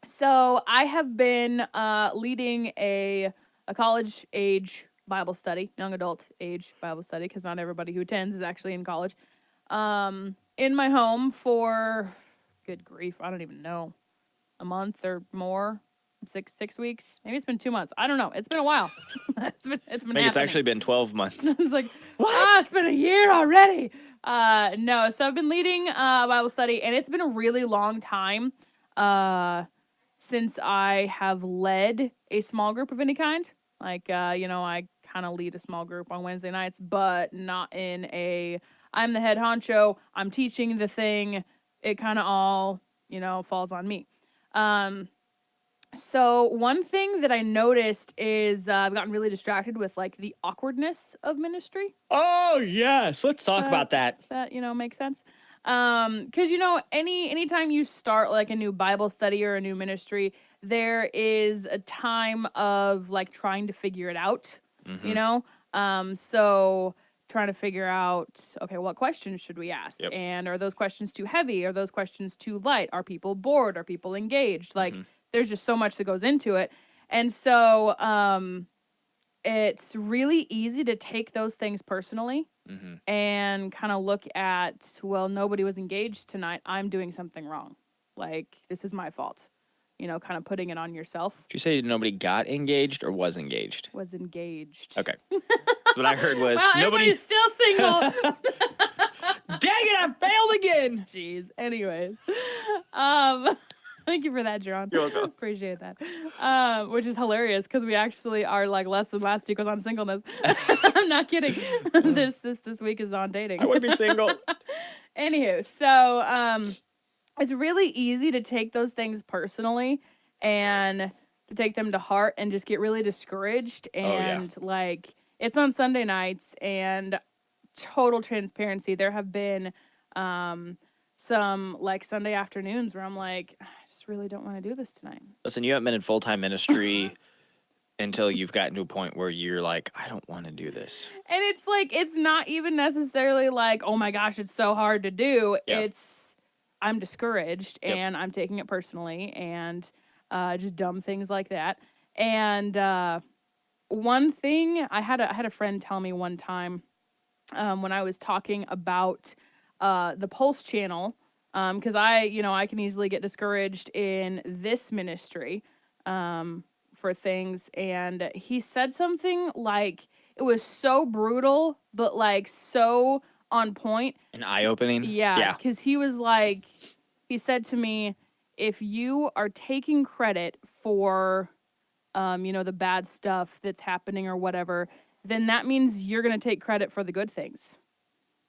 So I have been leading a college age Bible study, young adult age Bible study, because not everybody who attends is actually in college. In my home for, good grief, I don't even know, a month or more, six weeks. Maybe it's been 2 months. I don't know. It's been a while. it's been I think it's happening. actually been 12 months. It's like, What? it's been a year already. No, so I've been leading Bible study, and it's been a really long time since I have led a small group of any kind. Like, I kind of lead a small group on Wednesday nights, but not in a, I'm the head honcho, I'm teaching the thing. It kind of all, falls on me. So one thing that I noticed is I've gotten really distracted with like the awkwardness of ministry. Oh, yes. Let's talk about that. That makes sense. Because anytime you start like a new Bible study or a new ministry, there is a time of like trying to figure it out. So trying to figure out, okay, what questions should we ask? Yep. And are those questions too heavy? Are those questions too light? Are people bored? Are people engaged? Like, there's just so much that goes into it. And so it's really easy to take those things personally and kind of look at, well, nobody was engaged tonight. I'm doing something wrong. Like, this is my fault. Kind of putting it on yourself. Did you say nobody got engaged or was engaged? Was engaged. Okay. That's what I heard was well, nobody. Everybody's still single. Dang it, I failed again. Jeez. Anyways. Thank you for that, Jaron. You're welcome. Appreciate that. Which is hilarious because we actually are like less than last week was on singleness. I'm not kidding. This week is on dating. I want to be single. Anywho, so it's really easy to take those things personally and to take them to heart and just get really discouraged. And like, it's on Sunday nights, and total transparency, there have been some like Sunday afternoons where I'm like, I just really don't want to do this tonight. Listen, you haven't been in full-time ministry until you've gotten to a point where you're like, I don't want to do this. And it's like, it's not even necessarily like, oh my gosh, it's so hard to do. Yeah. It's, I'm discouraged and I'm taking it personally and just dumb things like that. And one thing, I had a friend tell me one time when I was talking about the Pulse channel, because I can easily get discouraged in this ministry for things, and he said something like, it was so brutal, but like so on point. An eye-opening? Yeah, because he was like, he said to me, if you are taking credit for, the bad stuff that's happening or whatever, then that means you're going to take credit for the good things.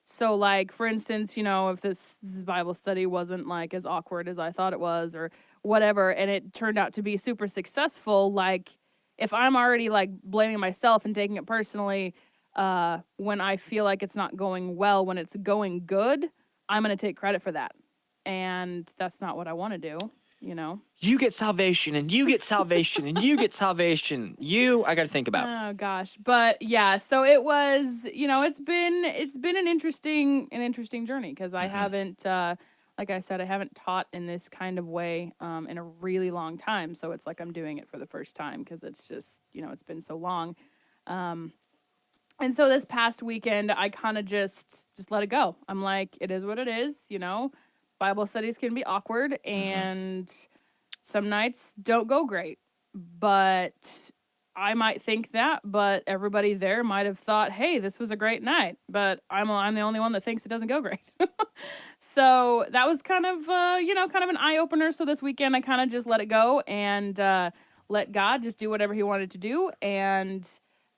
So, like, for instance, if this Bible study wasn't, like, as awkward as I thought it was or whatever, and it turned out to be super successful, like, if I'm already, like, blaming myself and taking it personally when I feel like it's not going well, when it's going good, I'm going to take credit for that. And that's not what I want to do. You get salvation, and you get salvation, and you get salvation. I got to think about. Oh gosh, but yeah. So it was, it's been an interesting journey because I haven't, like I said, I haven't taught in this kind of way in a really long time. So it's like I'm doing it for the first time because it's just, it's been so long. And so this past weekend, I kind of just let it go. I'm like, it is what it is, Bible studies can be awkward and some nights don't go great, but I might think that, but everybody there might have thought, hey, this was a great night, but I'm the only one that thinks it doesn't go great. So that was kind of, kind of an eye opener. So this weekend I kind of just let it go and let God just do whatever he wanted to do and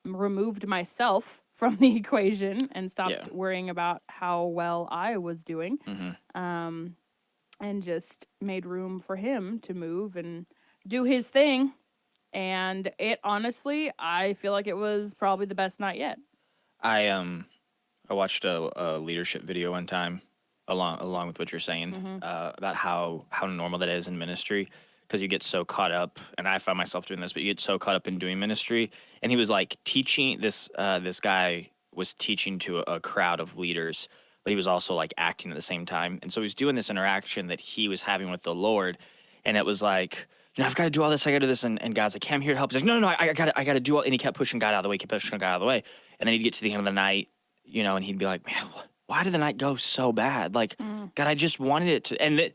removed myself from the equation and stopped worrying about how well I was doing. And just made room for him to move and do his thing. And it honestly, I feel like it was probably the best night yet. I watched a leadership video one time along with what you're saying about how normal that is in ministry. Because you get so caught up, and I find myself doing this, but you get so caught up in doing ministry. And he was like teaching this guy was teaching to a crowd of leaders, but he was also like acting at the same time. And so he was doing this interaction that he was having with the Lord. And it was like, I've got to do all this. I got to do this. And God's like, hey, I'm here to help. He's like, no, I got to do all. And he kept pushing God out of the way, kept pushing God out of the way. And then he'd get to the end of the night, and he'd be like, man, why did the night go so bad? Like, God, I just wanted it to. And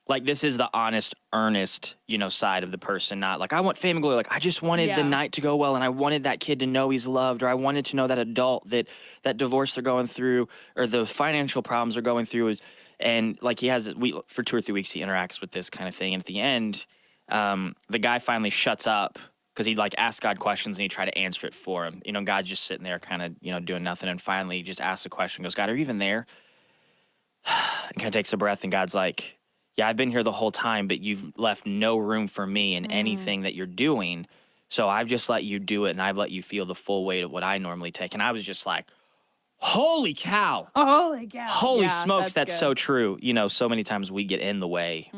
like, this is the honest, earnest, side of the person, not like, I want fame and glory. Like, I just wanted the night to go well, and I wanted that kid to know he's loved, or I wanted to know that adult that divorce they're going through, or the financial problems they're going through and like for 2 or 3 weeks, he interacts with this kind of thing. And at the end, the guy finally shuts up because he'd like ask God questions and he'd try to answer it for him. God's just sitting there kind of, doing nothing. And finally he just asks a question, goes, God, are you even there? And kind of takes a breath, and God's like, yeah, I've been here the whole time, but you've left no room for me in anything that you're doing. So I've just let you do it, and I've let you feel the full weight of what I normally take. And I was just like, holy cow. Holy cow. Holy Yeah, smokes, that's good. so true. So many times we get in the way,